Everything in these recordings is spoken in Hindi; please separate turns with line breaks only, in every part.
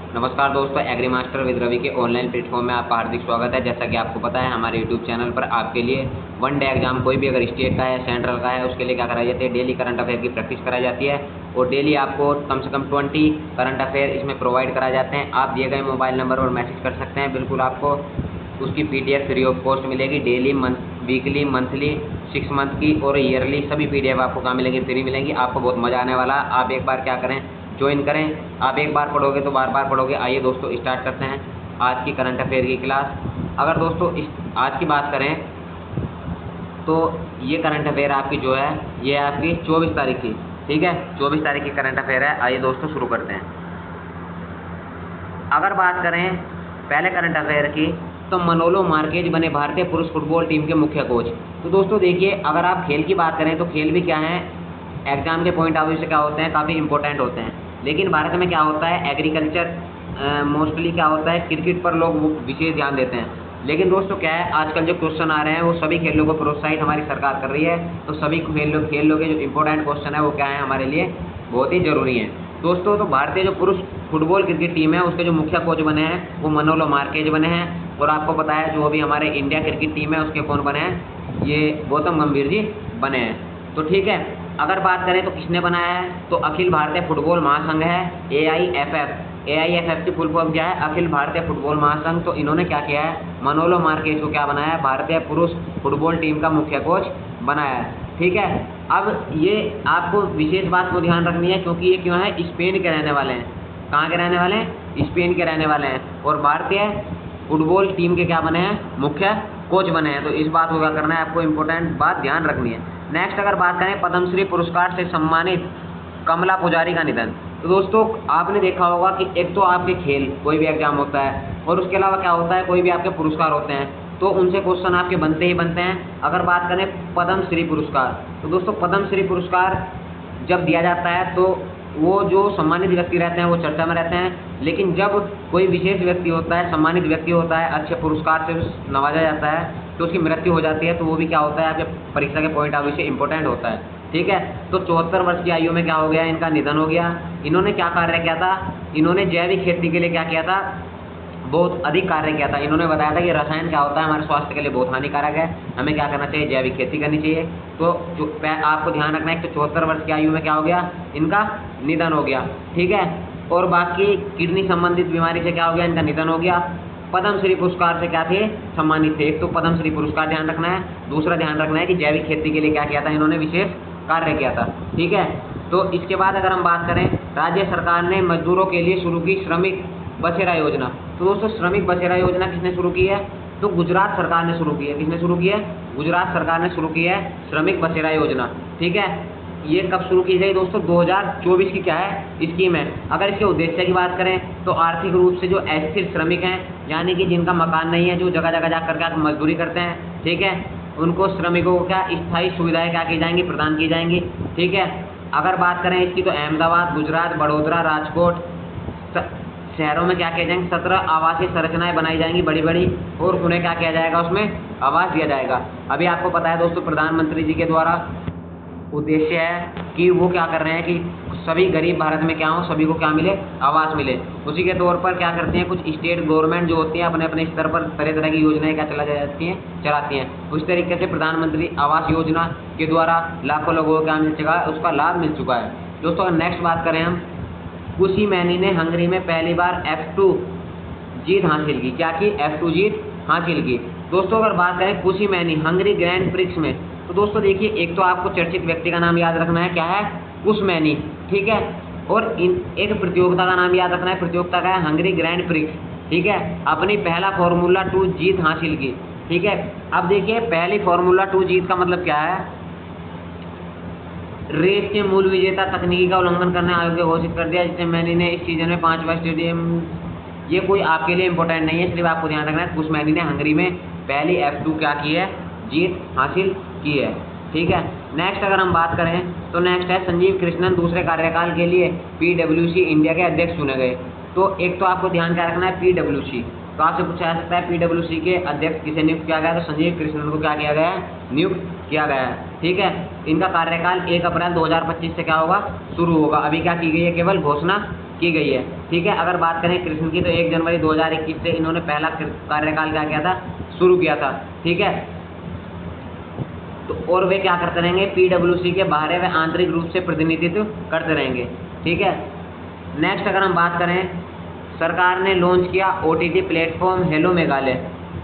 नमस्कार दोस्तों, एग्री मास्टर विद रवि के ऑनलाइन प्लेटफॉर्म में आपका हार्दिक स्वागत है। जैसा कि आपको पता है, हमारे यूट्यूब चैनल पर आपके लिए वन डे एग्जाम कोई भी अगर स्टेट का है, सेंट्रल का है, उसके लिए क्या कराई जाती है, डेली करंट अफेयर की प्रैक्टिस कराई जाती है। और डेली आपको कम से कम 20 करंट अफेयर इसमें प्रोवाइड कराए जाते हैं। आप दिए गए मोबाइल नंबर पर मैसेज कर सकते हैं। बिल्कुल आपको उसकी PDF फ्री ऑफ कॉस्ट मिलेगी। डेली, वीकली, मंथली, 6 मंथ की और ईयरली सभी PDF आपको कहाँ मिलेंगी, फ्री मिलेंगी। आपको बहुत मज़ा आने वाला है। आप एक बार क्या करें, ज्वाइन करें। आप एक बार पढ़ोगे तो बार बार पढ़ोगे। आइए दोस्तों, स्टार्ट करते हैं आज की करंट अफेयर की क्लास। अगर दोस्तों आज की बात करें तो ये करंट अफेयर आपकी जो है, ये आपकी 24 तारीख की, ठीक है, 24 तारीख की करंट अफेयर है। आइए दोस्तों शुरू करते हैं। अगर बात करें पहले करंट अफेयर की, तो मनोलो मार्केज बने भारतीय पुरुष फुटबॉल टीम के मुख्य कोच। तो दोस्तों देखिए, अगर आप खेल की बात करें तो खेल भी क्या है, एग्जाम के पॉइंट ऑफ व्यू से क्या होते हैं, काफ़ी इंपॉर्टेंट होते हैं। लेकिन भारत में क्या होता है, एग्रीकल्चर मोस्टली क्या होता है, क्रिकेट पर लोग विशेष ध्यान देते हैं। लेकिन दोस्तों क्या है, आजकल जो क्वेश्चन आ रहे हैं वो सभी खेलों को प्रोत्साहित हमारी सरकार कर रही है। तो सभी खेलों के जो इंपॉर्टेंट क्वेश्चन है वो क्या है, हमारे लिए बहुत ही जरूरी है दोस्तों। तो भारतीय जो पुरुष फुटबॉल क्रिकेट टीम है उसके जो मुख्य कोच बने हैं वो मनोलो मार्केज बने हैं। और आपको पता है जो अभी हमारे इंडिया क्रिकेट टीम है उसके कौन बने हैं, ये गौतम गंभीर जी बने हैं। तो ठीक है, अगर बात करें तो किसने बनाया है, तो अखिल भारतीय फुटबॉल महासंघ है, AIFF की फुल फॉर्म क्या है, अखिल भारतीय फुटबॉल महासंघ। तो इन्होंने क्या किया है, मनोलो मार्केज को क्या बनाया है, भारतीय पुरुष फुटबॉल टीम का मुख्य कोच बनाया है। ठीक है, अब ये आपको विशेष बात को ध्यान रखनी है, क्योंकि ये क्यों है, स्पेन के रहने वाले हैं। कहाँ के रहने वाले हैं, स्पेन के रहने वाले हैं। और भारतीय फुटबॉल टीम के क्या बने हैं, मुख्य कोच बने हैं। तो इस बात को क्या करना है, आपको इंपॉर्टेंट बात ध्यान रखनी है। नेक्स्ट अगर बात करें, पद्मश्री पुरस्कार से सम्मानित कमला पुजारी का निधन। तो दोस्तों आपने देखा होगा कि एक तो आपके खेल कोई भी एग्जाम होता है, और उसके अलावा क्या होता है, कोई भी आपके पुरस्कार होते हैं, तो उनसे क्वेश्चन आपके बनते ही बनते हैं। अगर बात करें पद्मश्री पुरस्कार, तो दोस्तों पद्मश्री पुरस्कार जब दिया जाता है तो वो जो सम्मानित व्यक्ति रहते हैं वो चर्चा में रहते हैं। लेकिन जब कोई विशेष व्यक्ति होता है, सम्मानित व्यक्ति होता है, अच्छे पुरस्कार से नवाजा जाता है, तो उसकी मृत्यु हो जाती है, तो वो भी क्या होता है, आपके परीक्षा के पॉइंट ऑफ व्यू से इंपॉर्टेंट होता है। ठीक है, तो 74 वर्ष की आयु में क्या हो गया, इनका निधन हो गया। इन्होंने क्या कार्य किया था, इन्होंने जैविक खेती के लिए क्या किया था, बहुत अधिक कार्य किया था। इन्होंने बताया था कि रसायन क्या होता है, हमारे स्वास्थ्य के लिए बहुत हानिकारक है, हमें क्या करना चाहिए, जैविक खेती करनी चाहिए। तो आपको ध्यान रखना है कि 74 वर्ष की आयु में क्या हो गया, इनका निधन हो गया। ठीक है, और बाकी किडनी संबंधित बीमारी से क्या हो गया, इनका निधन हो गया। पद्मश्री पुरस्कार से क्या थे, सम्मानित थे। एक तो पद्मश्री पुरस्कार ध्यान रखना है, दूसरा ध्यान रखना है कि जैविक खेती के लिए क्या किया था, इन्होंने विशेष कार्य किया था। ठीक है, तो इसके बाद अगर हम बात करें, राज्य सरकार ने मजदूरों के लिए शुरू की श्रमिक बसेरा योजना। तो दोस्तों श्रमिक बसेरा योजना किसने शुरू की है, तो गुजरात सरकार ने शुरू की है। किसने शुरू की है, गुजरात सरकार ने शुरू की है श्रमिक बसेरा योजना। ठीक है, ये कब शुरू की गई दोस्तों, 2024 की क्या है स्कीम है। अगर इसके उद्देश्य की बात करें तो आर्थिक रूप से जो अस्थिर श्रमिक हैं, यानी कि जिनका मकान नहीं है, जो जगह जगह जा करके मजदूरी करते हैं, ठीक है, उनको श्रमिकों को क्या स्थायी सुविधाएं क्या की जाएंगी, प्रदान की जाएंगी। ठीक है, अगर बात करें इसकी तो अहमदाबाद, गुजरात, बड़ौदा, राजकोट शहरों में क्या किया जाएंगे, 17 आवासीय संरचनाएं बनाई जाएंगी बड़ी बड़ी, और उन्हें क्या किया जाएगा, उसमें आवास दिया जाएगा। अभी आपको पता है दोस्तों, प्रधानमंत्री जी के द्वारा उद्देश्य है कि वो क्या कर रहे हैं कि सभी गरीब भारत में क्या हो, सभी को क्या मिले, आवास मिले। उसी के तौर पर क्या करते हैं, कुछ स्टेट गवर्नमेंट जो होती है अपने अपने स्तर पर तरह तरह की योजनाएं क्या चलाती हैं। उस तरीके से प्रधानमंत्री आवास योजना के द्वारा लाखों लोगों को क्या मिल चुका है, उसका लाभ मिल चुका है। दोस्तों अगर नेक्स्ट बात करें हम, कुशी मैनी ने हंगरी में पहली बार F2 जीत हासिल की। क्या की, F2 जीत हासिल की। दोस्तों अगर बात करें कुशी मैनी हंगरी ग्रैंड प्रिक्स में, तो दोस्तों देखिए, एक तो आपको चर्चित व्यक्ति का नाम याद रखना है, क्या है, कुश मैनी। ठीक है, और एक प्रतियोगिता का नाम याद रखना है, प्रतियोगिता का है हंगरी ग्रैंड प्रिक्स। ठीक है, अपनी पहला फार्मूला 2 जीत हासिल की। ठीक है, अब देखिए पहली फार्मूला 2 जीत का मतलब क्या है, रेस के मूल विजेता तकनीकी का उल्लंघन करने आयोग ने घोषित कर दिया, जिससे मैनी ने इस सीजन में 5वां स्टेडियम। ये कोई आपके लिए इंपॉर्टेंट नहीं है, सिर्फ आपको ध्यान रखना है, कुश मैनी ने हंगरी में पहली F2 क्या की है, जीत हासिल की है। ठीक है, नेक्स्ट अगर हम बात करें तो नेक्स्ट है संजीव कृष्णन दूसरे कार्यकाल के लिए PwC इंडिया के अध्यक्ष चुने गए। तो एक तो आपको ध्यान क्या रखना है, PwC, तो आपसे पूछा जा सकता है PwC के अध्यक्ष किसे नियुक्त किया गया, तो संजीव कृष्णन को क्या किया गया है, नियुक्त किया गया है। ठीक है, इनका कार्यकाल 1 अप्रैल 2025 से क्या होगा, शुरू होगा। अभी क्या की गई है, केवल घोषणा की गई है। ठीक है, अगर बात करें कृष्ण की तो 1 जनवरी 2021 से इन्होंने पहला कार्यकाल क्या किया था, शुरू किया था। ठीक है, तो और वे क्या करते रहेंगे, PWC के बाहरी व आंतरिक रूप से प्रतिनिधित्व करते रहेंगे। ठीक है, नेक्स्ट अगर हम बात करें, सरकार ने लॉन्च किया OTT प्लेटफॉर्म हेलो मेघालय।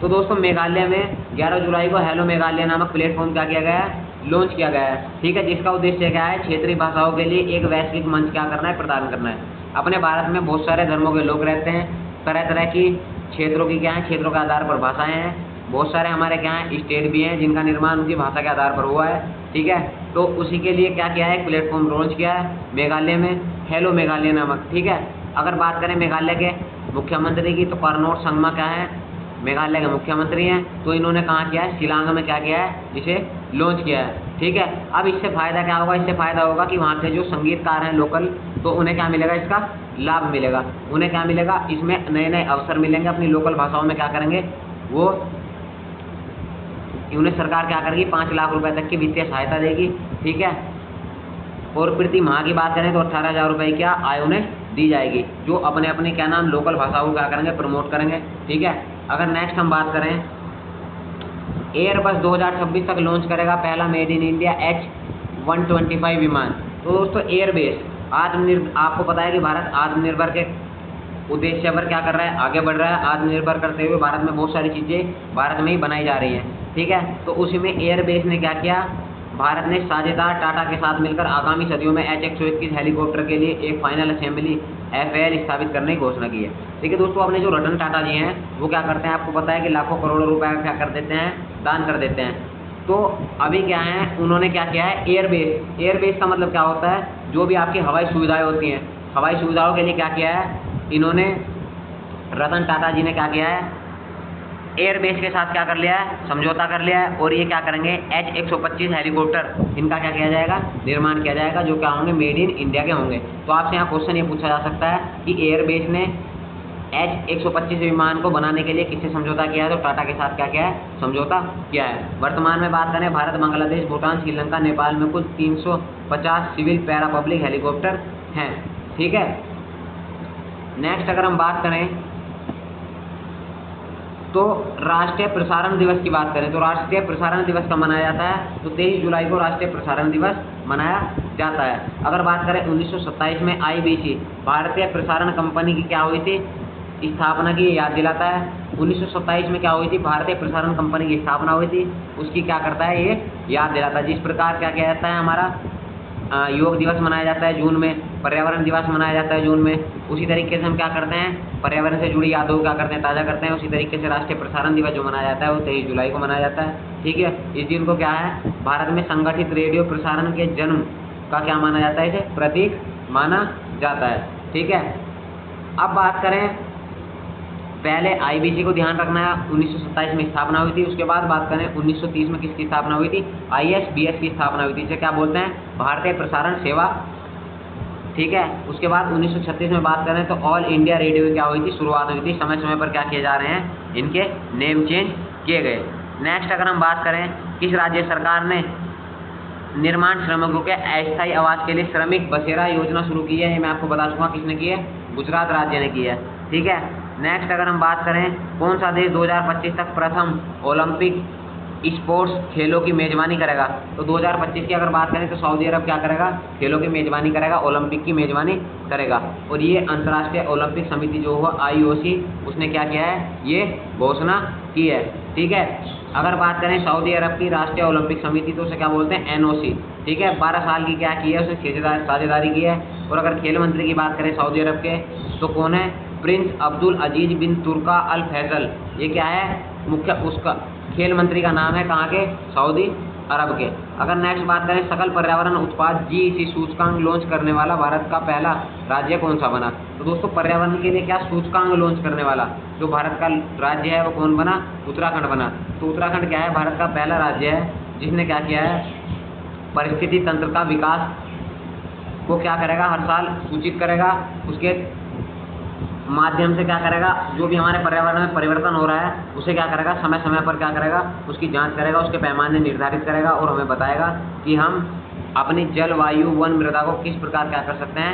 तो दोस्तों मेघालय में 11 जुलाई को हेलो मेघालय नामक प्लेटफॉर्म क्या किया गया है, लॉन्च किया गया है। ठीक है, जिसका उद्देश्य क्या है, क्षेत्रीय भाषाओं के लिए एक वैश्विक मंच क्या करना है, प्रदान करना है। अपने भारत में बहुत सारे धर्मों के लोग रहते हैं, तरह तरह की क्षेत्रों की क्या है, क्षेत्रों के आधार पर भाषाएं हैं। बहुत सारे हमारे क्या है, स्टेट भी हैं जिनका निर्माण उनकी भाषा के आधार पर हुआ है। ठीक है, तो उसी के लिए क्या किया है, एक प्लेटफॉर्म लॉन्च किया है मेघालय में, हेलो मेघालय नामक। ठीक है, अगर बात करें मेघालय के मुख्यमंत्री की तो करनोट संगमा क्या है, मेघालय के मुख्यमंत्री हैं। तो इन्होंने कहाँ किया है, शिलांग में क्या किया है, इसे लॉन्च किया है। ठीक है, अब इससे फ़ायदा क्या होगा, इससे फ़ायदा होगा कि वहाँ के जो संगीतकार हैं लोकल, तो उन्हें क्या मिलेगा, इसका लाभ मिलेगा। उन्हें क्या मिलेगा, इसमें नए नए अवसर मिलेंगे, अपनी लोकल भाषाओं में क्या करेंगे वो, उन्हें सरकार क्या करेगी, 5 लाख रुपए तक की वित्तीय सहायता देगी। ठीक है, और प्रति माह की बात करें तो 18,000 रुपये क्या आय उन्हें दी जाएगी, जो अपने अपने क्या नाम लोकल भाषाओं को क्या करेंगे, प्रमोट करेंगे। ठीक है, अगर नेक्स्ट हम बात करें, एयरबस 2026 तक लॉन्च करेगा पहला मेड इन इंडिया H125 विमान। तो दोस्तों एयरबेस आपको पता है कि भारत आत्मनिर्भर के उद्देश्य पर क्या कर रहा है, आगे बढ़ रहा है। आत्मनिर्भर करते हुए भारत में बहुत सारी चीज़ें भारत में ही बनाई जा रही हैं। ठीक है, तो उसी में एयरबेस ने क्या किया, भारत ने साझेदार टाटा के साथ मिलकर आगामी सदियों में H121 हेलीकॉप्टर के लिए एक फाइनल असेंबली FAL स्थापित करने की घोषणा की है। ठीक है दोस्तों, अपने जो रतन टाटा जी हैं वो क्या करते हैं, आपको पता है कि लाखों करोड़ों रुपए क्या कर देते हैं, दान कर देते हैं। तो अभी क्या है, उन्होंने क्या किया है, एयरबेस। एयरबेस का मतलब क्या होता है, जो भी आपकी हवाई सुविधाएं होती हैं, हवाई सुविधाओं के लिए क्या किया है, इन्होंने रतन टाटा जी ने क्या किया है, एयरबेस के साथ क्या कर लिया है, समझौता कर लिया है। और ये क्या करेंगे, H125 हेलीकॉप्टर, इनका क्या किया जाएगा, निर्माण किया जाएगा, जो क्या होंगे, मेड इन इंडिया के होंगे। तो आपसे यहाँ क्वेश्चन ये पूछा जा सकता है कि एयरबेस ने H125 विमान को बनाने के लिए किससे समझौता किया है, तो टाटा के साथ क्या किया है, समझौता किया है। वर्तमान में बात करें, भारत, बांग्लादेश, भूटान, श्रीलंका, नेपाल में कुल 350 सिविल पैरा पब्लिक हेलीकॉप्टर हैं। ठीक है, नेक्स्ट अगर हम बात करें तो राष्ट्रीय प्रसारण दिवस की बात करें, तो राष्ट्रीय प्रसारण दिवस कब मनाया जाता है, तो 23 जुलाई को राष्ट्रीय प्रसारण दिवस मनाया जाता है। अगर बात करें 1927 में IBC भारतीय प्रसारण कंपनी की क्या हुई थी, स्थापना की याद दिलाता है। 1927 में क्या हुई थी, भारतीय प्रसारण कंपनी की स्थापना हुई थी, उसकी क्या करता है, ये याद दिलाता है। जिस प्रकार क्या किया जाता है, हमारा योग दिवस मनाया जाता है जून में, पर्यावरण दिवस मनाया जाता है जून में, उसी तरीके से हम क्या करते हैं, पर्यावरण से जुड़ी यादों को क्या करते हैं, ताज़ा करते हैं। उसी तरीके से राष्ट्रीय प्रसारण दिवस जो मनाया जाता है वो 23 जुलाई को मनाया जाता है। ठीक है, इस दिन को क्या है, भारत में संगठित रेडियो प्रसारण के जन्म का क्या माना जाता है, इसे प्रतीक माना जाता है। ठीक है, अब बात करें, पहले IBC को ध्यान रखना है, 1927 में स्थापना हुई थी। उसके बाद बात करें 1930 में किसकी स्थापना हुई थी, ISBS की स्थापना हुई थी, इसे क्या बोलते हैं, भारतीय प्रसारण सेवा। ठीक है, उसके बाद 1936 में बात करें तो ऑल इंडिया रेडियो क्या हुई थी, शुरुआत हुई थी। समय समय पर क्या किए जा रहे हैं, इनके नेम चेंज किए गए। नेक्स्ट अगर हम बात करें, किस राज्य सरकार ने निर्माण श्रमिकों के अस्थायी आवास के लिए श्रमिक बसेरा योजना शुरू की है, ये मैं आपको बता चुका किसने की है, गुजरात राज्य ने की है। ठीक है, नेक्स्ट अगर हम बात करें, कौन सा देश 2025 तक प्रथम ओलंपिक स्पोर्ट्स खेलों की मेजबानी करेगा, तो 2025 की अगर बात करें तो सऊदी अरब क्या करेगा, खेलों की मेजबानी करेगा, ओलंपिक की मेजबानी करेगा। और ये अंतर्राष्ट्रीय ओलंपिक समिति जो हो IOC, उसने क्या किया है, ये घोषणा की है। ठीक है, अगर बात करें सऊदी अरब की राष्ट्रीय ओलंपिक समिति, तो उसे क्या बोलते हैं, NOC। ठीक है, 12 साल की क्या की है, उसने साझेदारी की है। और अगर खेल मंत्री की बात करें सऊदी अरब के, तो कौन है, प्रिंस अब्दुल अजीज बिन तुर्का अल फैसल, ये क्या है, मुख्य उसका खेल मंत्री का नाम है, कहाँ के, सऊदी अरब के। अगर नेक्स्ट बात करें, सकल पर्यावरण उत्पाद GEC सूचकांक लॉन्च करने वाला भारत का पहला राज्य कौन सा बना, तो दोस्तों पर्यावरण के लिए क्या सूचकांक लॉन्च करने वाला जो भारत का राज्य है वो कौन बना, उत्तराखंड बना। तो उत्तराखंड क्या है, भारत का पहला राज्य है जिसने क्या किया है, परिस्थिति तंत्र का विकास को क्या करेगा, हर साल सूचित करेगा, उसके माध्यम से क्या करेगा, जो भी हमारे पर्यावरण में परिवर्तन हो रहा है उसे क्या करेगा, समय समय पर क्या करेगा, उसकी जांच करेगा, उसके पैमाने निर्धारित करेगा और हमें बताएगा कि हम अपनी जलवायु वन मृदा को किस प्रकार क्या कर सकते हैं,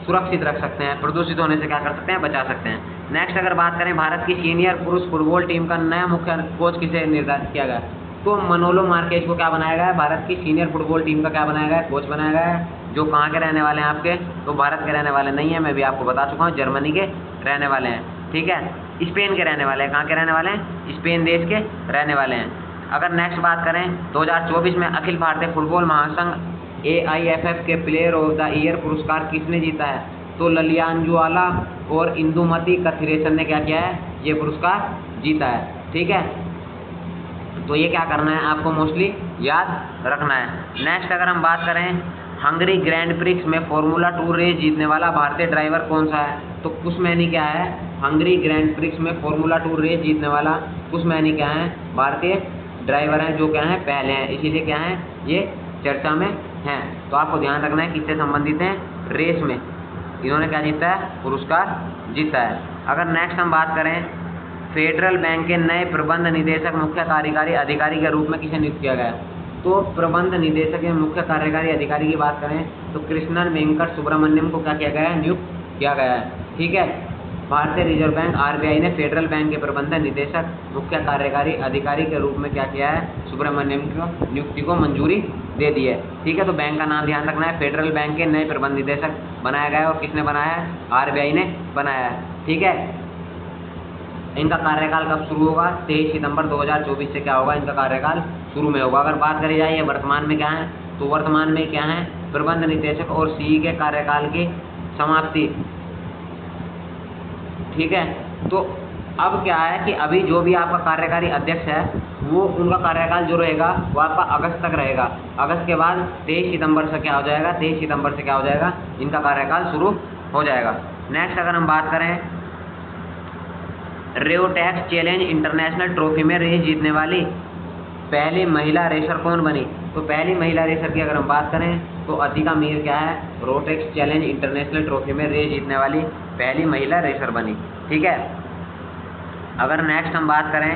सुरक्षित रख सकते हैं, प्रदूषित होने से क्या कर सकते हैं, बचा सकते हैं। नेक्स्ट अगर बात करें भारत की सीनियर पुरुष फुटबॉल टीम का नया मुख्य कोच किसे निर्धारित किया गया, तो मनोलो मार्केज को क्या बनाया गया है, भारत की सीनियर फुटबॉल टीम का क्या बनाया गया है, कोच बनाया गया है। जो कहाँ के रहने वाले हैं आपके, तो भारत के रहने वाले नहीं है, मैं भी आपको बता चुका हूँ, जर्मनी के रहने वाले हैं, ठीक है, स्पेन के रहने वाले हैं। कहाँ के रहने वाले हैं, स्पेन देश के रहने वाले हैं। अगर नेक्स्ट बात करें 2024 में अखिल भारतीय फुटबॉल महासंघ AIFF के प्लेयर ऑफ द ईयर पुरस्कार किसने जीता है, तो ललियांजुवाला और इंदुमती कथिरेसन ने क्या किया है, ये पुरस्कार जीता है, ठीक है। तो ये क्या करना है, आपको मोस्टली याद रखना है। नेक्स्ट अगर हम बात करें हंगरी ग्रैंड प्रिक्स में फॉर्मूला 2 रेस जीतने वाला भारतीय ड्राइवर कौन सा है, तो कुशमैनी क्या है, हंगरी ग्रैंड प्रिक्स में फॉर्मूला 2 रेस जीतने वाला कुशमैनी क्या है, भारतीय ड्राइवर हैं, जो क्या है, पहले हैं, इसीलिए क्या है, ये चर्चा में हैं। तो आपको ध्यान रखना है किससे संबंधित हैं, रेस में इन्होंने क्या जीता है, पुरस्कार जीता है। अगर नेक्स्ट हम बात करें फेडरल बैंक के नए प्रबंध निदेशक मुख्य कार्यकारी अधिकारी के रूप में किसे नियुक्त किया गया, तो प्रबंध निदेशक या मुख्य कार्यकारी अधिकारी की बात करें तो कृष्णन वेंकट सुब्रमण्यम को क्या किया गया है, नियुक्त किया गया है, ठीक है। भारतीय रिजर्व बैंक RBI ने फेडरल बैंक के प्रबंध निदेशक मुख्य कार्यकारी अधिकारी के रूप में क्या किया है, सुब्रमण्यम की नियुक्ति को मंजूरी दे दी है, ठीक है। तो बैंक का नाम ध्यान रखना है, फेडरल बैंक के नए प्रबंध निदेशक बनाया गया है, और किसने बनाया है, RBI ने बनाया है, ठीक है। इनका कार्यकाल कब शुरू होगा, 23 सितंबर 2024 से क्या होगा, इनका कार्यकाल शुरू में होगा। अगर बात करी जाए ये वर्तमान में क्या है, तो वर्तमान में क्या है, प्रबंध निदेशक और CE के कार्यकाल की समाप्ति, ठीक है। तो अब क्या है कि अभी जो भी आपका कार्यकारी अध्यक्ष है वो उनका कार्यकाल जो रहेगा वो आपका अगस्त तक रहेगा। अगस्त के बाद 23 सितंबर से क्या हो जाएगा, 23 सितंबर से क्या हो जाएगा, इनका कार्यकाल शुरू हो जाएगा। नेक्स्ट अगर हम बात करें रेओटैक्स चैलेंज इंटरनेशनल ट्रॉफी में रेस जीतने वाली पहली महिला रेसर कौन बनी, तो पहली महिला रेसर की अगर हम बात करें तो अतिका मीर क्या है, रोटेक्स चैलेंज इंटरनेशनल ट्रॉफी में रेस जीतने वाली पहली महिला रेसर बनी, ठीक है। अगर नेक्स्ट हम बात करें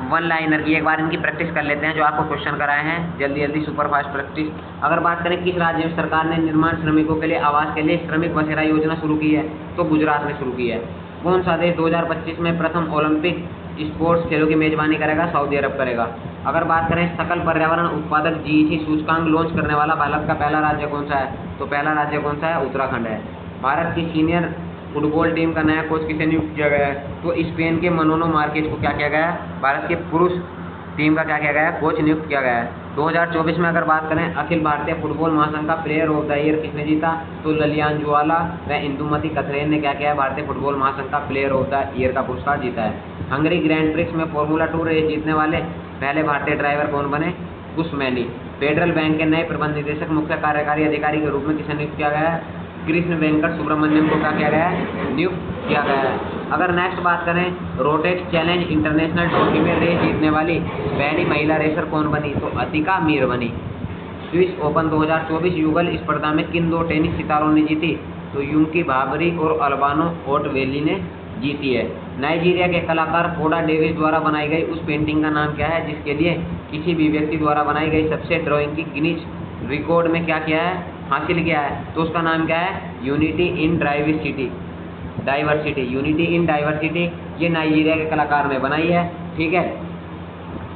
वन लाइनर की, एक बार इनकी प्रैक्टिस कर लेते हैं जो आपको क्वेश्चन कराए हैं, जल्दी जल्दी सुपर फास्ट प्रैक्टिस। अगर बात करें किस राज्य में सरकार ने निर्माण श्रमिकों के लिए आवास के लिए श्रमिक बसेरा योजना शुरू की है, तो गुजरात में शुरू की है। कौन सा देश 2025 में प्रथम ओलंपिक स्पोर्ट्स खेलों की मेजबानी करेगा, सऊदी अरब करेगा। अगर बात करें सकल पर्यावरण उत्पादक GEC सूचकांक लॉन्च करने वाला भारत का पहला राज्य कौन सा है, तो पहला राज्य कौन सा है, उत्तराखंड है। भारत की सीनियर फुटबॉल टीम का नया कोच किसे नियुक्त किया गया है, तो स्पेन के मनोलो मार्केज को क्या किया गया है, भारत के पुरुष टीम का क्या किया गया है, कोच नियुक्त किया गया है। 2024 में अगर बात करें अखिल भारतीय फुटबॉल महासंघ का प्लेयर ऑफ द ईयर किसने जीता, तो ललियांजुवाला व इंदुमती कथरेन ने क्या किया है, भारतीय फुटबॉल महासंघ का प्लेयर ऑफ द ईयर का पुरस्कार जीता है। हंगरी ग्रैंड प्रिक्स में फॉर्मूला 2 रेस जीतने वाले पहले भारतीय ड्राइवर कौन बने, कुशमैनी। फेडरल बैंक के नए प्रबंध निदेशक मुख्य कार्यकारी अधिकारी के रूप में किसे नियुक्त किया गया है, कृष्ण वेंकट सुब्रमण्यम को क्या किया गया है, नियुक्त किया गया है। अगर नेक्स्ट बात करें रोटेक्स चैलेंज इंटरनेशनल ट्रॉफी में रेस जीतने वाली पहली महिला रेसर कौन बनी, तो अतिका मीर बनी। स्विस ओपन 2024 युगल स्पर्धा में किन दो टेनिस सितारों ने जीती, तो यूंकी भाबरी और अल्बानो ओटवेली ने जीती है। नाइजीरिया के कलाकार कोडा डेविस द्वारा बनाई गई उस पेंटिंग का नाम क्या है जिसके लिए किसी भी व्यक्ति द्वारा बनाई गई सबसे ड्राइंग की गिनीज रिकॉर्ड में क्या किया है, हासिल किया है, तो उसका नाम क्या है, unity in diversity, unity in diversity, ये नाइजीरिया के कलाकार ने बनाई है, ठीक है।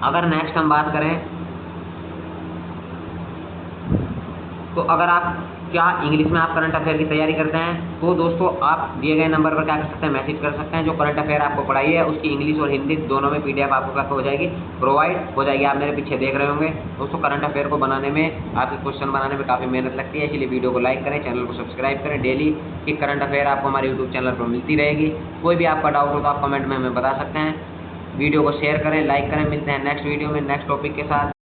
अगर नेक्स्ट हम बात करें तो अगर आप क्या इंग्लिश में आप करंट अफेयर की तैयारी करते हैं तो दोस्तों आप दिए गए नंबर पर क्या कर सकते हैं, मैसेज कर सकते हैं। जो करंट अफेयर आपको पढ़ाई है उसकी इंग्लिश और हिंदी दोनों में PDF आपको क्या हो जाएगी, प्रोवाइड हो जाएगी। आप मेरे पीछे देख रहे होंगे दोस्तों। करंट अफेयर को बनाने में, आपके क्वेश्चन बनाने में काफ़ी मेहनत लगती है, इसलिए वीडियो को लाइक करें, चैनल को सब्सक्राइब करें। डेली की करंट अफेयर आपको हमारे यूट्यूब चैनल पर मिलती रहेगी। कोई भी आपका डाउट हो तो आप कमेंट में हमें बता सकते हैं। वीडियो को शेयर करें, लाइक करें। मिलते हैं नेक्स्ट वीडियो में नेक्स्ट टॉपिक के साथ।